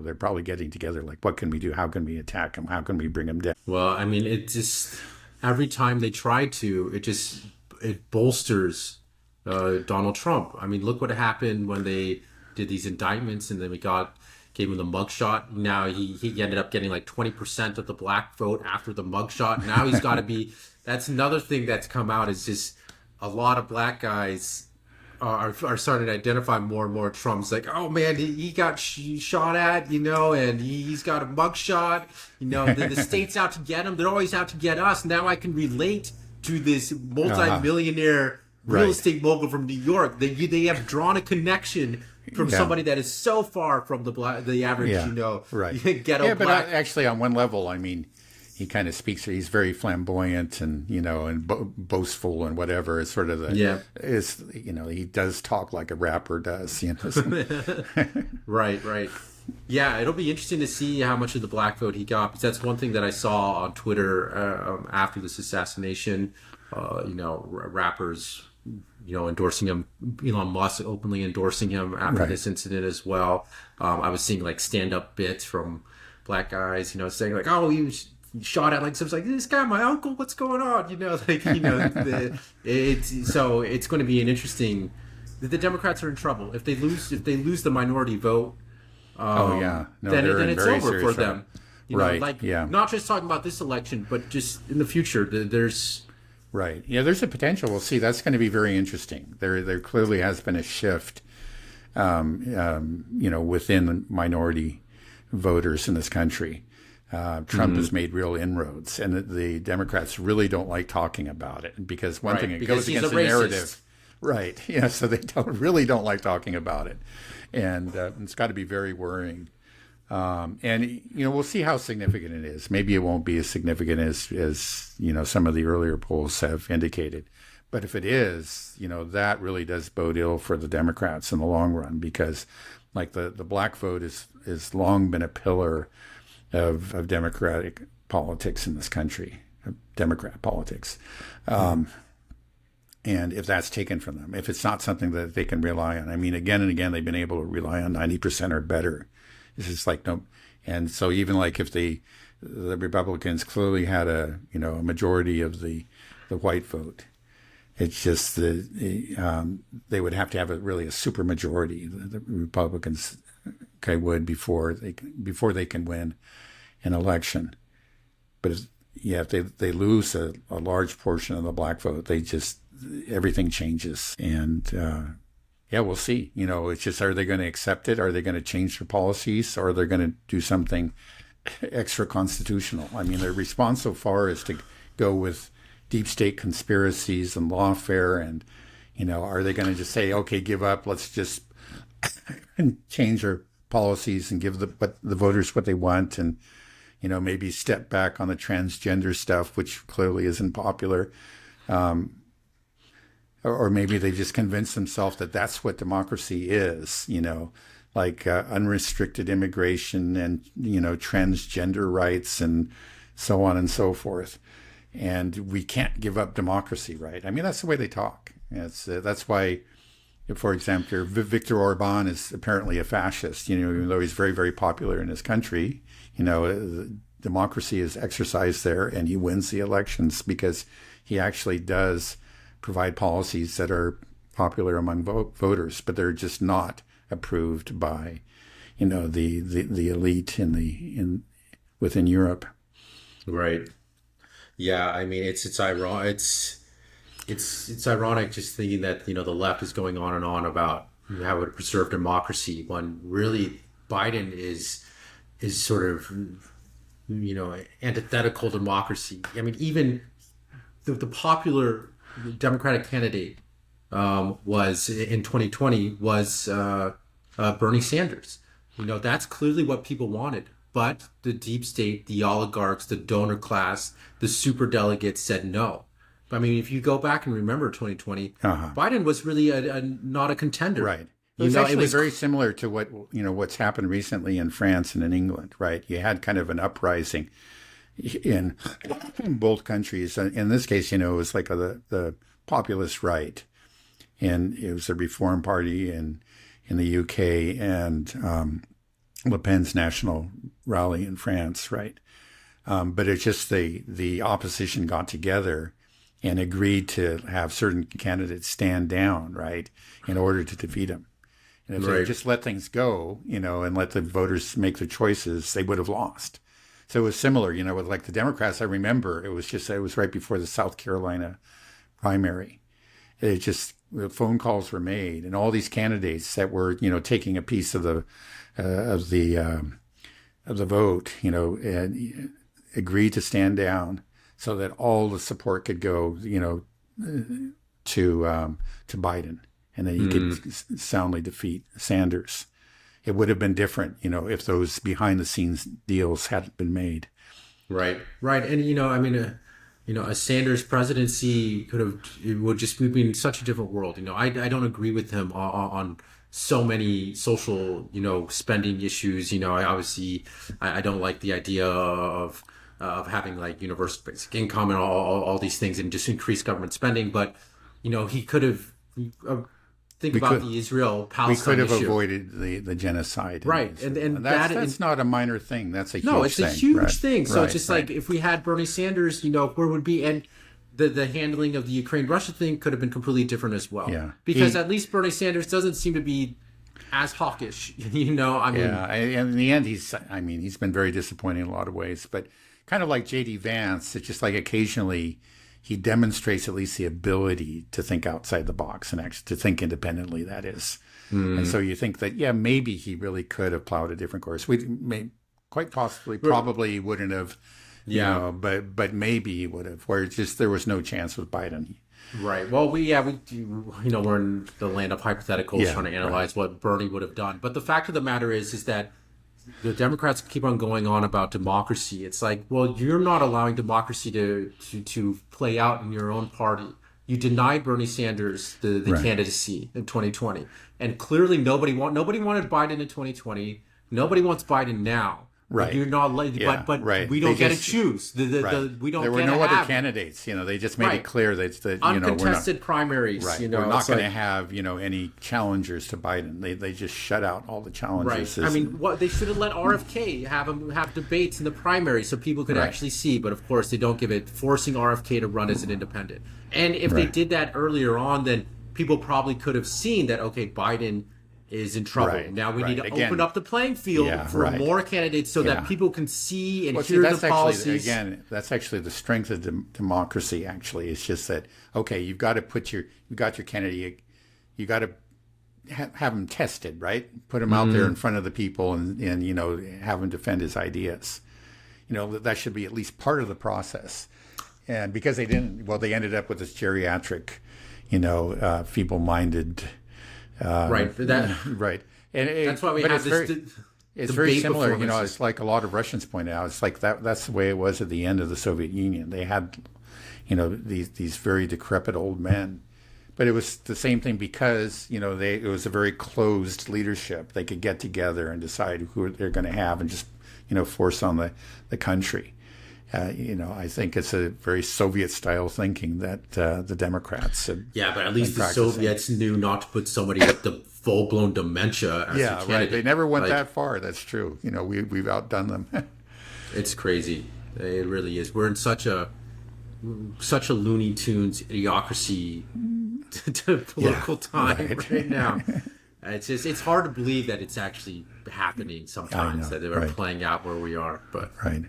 they're probably getting together like, what can we do? How can we attack him? How can we bring him down? Well, I mean, it just every time they try to, it bolsters Donald Trump. I mean, look what happened when they did these indictments, and then gave him the mugshot. Now he ended up getting like 20% of the black vote after the mugshot. Now he's got to be. That's another thing that's come out, is just a lot of black guys are starting to identify more and more Trump's like, oh man, he got shot at, and he's got a mugshot, the state's out to get him. They're always out to get us. Now I can relate to this multi-millionaire real estate mogul from New York. They have drawn a connection from somebody that is so far from the average, ghetto black. But actually on one level, I mean, he kind of speaks. He's very flamboyant and boastful and whatever. It's sort of he does talk like a rapper does. Right. Yeah, it'll be interesting to see how much of the black vote he got, because that's one thing that I saw on Twitter after this assassination. Rappers, endorsing him. Elon Musk openly endorsing him after this incident as well. I was seeing like stand-up bits from black guys, saying like, "Oh, he was shot at," like, so it's like, "This guy, my uncle, what's going on?" It's going to be an interesting. The Democrats are in trouble if they lose the minority vote. Then it's over for them. Not just talking about this election, but just in the future. There's there's a potential. We'll see. That's going to be very interesting. There clearly has been a shift, within minority voters in this country. Trump has made real inroads, and the Democrats really don't like talking about it, because one thing, it goes against the narrative. Right. Yeah. So they really don't like talking about it. And it's got to be very worrying. We'll see how significant it is. Maybe it won't be as significant as some of the earlier polls have indicated. But if it is, that really does bode ill for the Democrats in the long run, because like the black vote is long been a pillar of Democratic politics in this country, Democrat politics. And if that's taken from them, if it's not something that they can rely on, I mean, again and again, they've been able to rely on 90% or better. It's just like, no. And so even like if the Republicans clearly had a majority of the white vote, it's just they would have to have a super majority. The Republicans would before they can win an election. But if they lose a large portion of the black vote, everything changes. And we'll see. It's just, are they going to accept it? Are they going to change their policies? Or are they going to do something extra constitutional? I mean, their response so far is to go with deep state conspiracies and lawfare. And, are they going to just say, okay, give up, let's just change our policies and give the voters what they want, and maybe step back on the transgender stuff, which clearly isn't popular, or maybe they just convince themselves that that's what democracy is, like unrestricted immigration and transgender rights and so on and so forth, and we can't give up democracy, right? I mean, that's the way they talk. That's why. For example, Viktor Orban is apparently a fascist, even though he's very, very popular in his country. Democracy is exercised there, and he wins the elections because he actually does provide policies that are popular among voters, but they're just not approved by, the elite within Europe. Right. Yeah. I mean, it's ironic. It's ironic just thinking that, the left is going on and on about how it preserve democracy, when really Biden is sort of, antithetical democracy. I mean, even the popular Democratic candidate was in 2020 was Bernie Sanders. That's clearly what people wanted. But the deep state, the oligarchs, the donor class, the superdelegates said no. I mean, if you go back and remember 2020, Biden was really not a contender. Right. It was very similar to what's happened recently in France and in England, right? You had kind of an uprising in both countries. In this case, it was like the populist right, and it was the Reform Party in the UK, and Le Pen's national rally in France, right? But it's just the opposition got together and agreed to have certain candidates stand down, right, in order to defeat him. And if they just let things go, and let the voters make their choices, they would have lost. So it was similar, with like the Democrats. I remember it was right before the South Carolina primary. The phone calls were made, and all these candidates that were, taking a piece of the vote, and agreed to stand down so that all the support could go, to Biden, and then he could soundly defeat Sanders. It would have been different, if those behind the scenes deals hadn't been made. Right. And a Sanders presidency it would just be in such a different world. I don't agree with him on so many social, spending issues. I don't like the idea of having like universal basic income and all these things and just increase government spending. But, he could have, the Israel-Palestine issue. We could have avoided the genocide. Right. And that's not a minor thing. That's a huge thing. No, it's a huge thing. So it's just like if we had Bernie Sanders, where would be, and the handling of the Ukraine-Russia thing could have been completely different as well. Yeah. Because at least Bernie Sanders doesn't seem to be as hawkish, Yeah, and in the end, he's been very disappointing in a lot of ways. But kind of like J.D. Vance, it's just like occasionally he demonstrates at least the ability to think outside the box and actually to think independently, that is. And so you think that, maybe he really could have plowed a different course. We may quite possibly, probably wouldn't have, but maybe he would have, where it's just there was no chance with Biden. Right. Well, we're in the land of hypotheticals trying to analyze what Bernie would have done. But the fact of the matter is that the Democrats keep on going on about democracy. It's like, well, you're not allowing democracy to play out in your own party. You denied Bernie Sanders the candidacy in 2020, and clearly nobody wanted Biden in 2020. Nobody wants Biden now. Right. You're not, but we don't get to choose. We don't. There were no other candidates. They just made it clear that uncontested primaries. Right. We're not going to have any challengers to Biden. They just shut out all the challengers. Right. They should have let RFK have debates in the primary so people could actually see. But of course, they don't give it, forcing RFK to run as an independent. And if they did that earlier on, then people probably could have seen that. Okay, Biden is in trouble. Right, now we need to open up the playing field for more candidites so that people can see and hear the policies. That's actually the strength of democracy, actually. It's just that, okay, you've got your candidate, you got to have him tested, right? Put him out there in front of the people and have him defend his ideas. That should be at least part of the process. And because they didn't, they ended up with this geriatric, feeble-minded. Right. Right. And that's why we have this. It's very similar. It's like a lot of Russians point out. It's like that's the way it was at the end of the Soviet Union. They had, these very decrepit old men, but it was the same thing because it was a very closed leadership. They could get together and decide who they're going to have and just force on the country. I think it's a very Soviet-style thinking that the Democrats had. Yeah, but at least the Soviets knew not to put somebody with the full-blown dementia as a candidate. Right. They never went that far. That's true. We've outdone them. It's crazy. It really is. We're in such a Looney Tunes idiocracy to political time right now. It's hard to believe that it's actually happening sometimes, that they're playing out where we are. But right.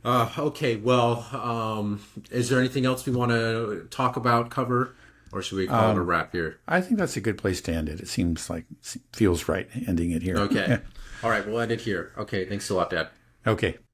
Okay, well, is there anything else we want to talk about, cover, or should we call it a wrap here? I think that's a good place to end it. It feels right ending it here. Okay. All right, we'll end it here. Okay, thanks a lot, Dad. Okay.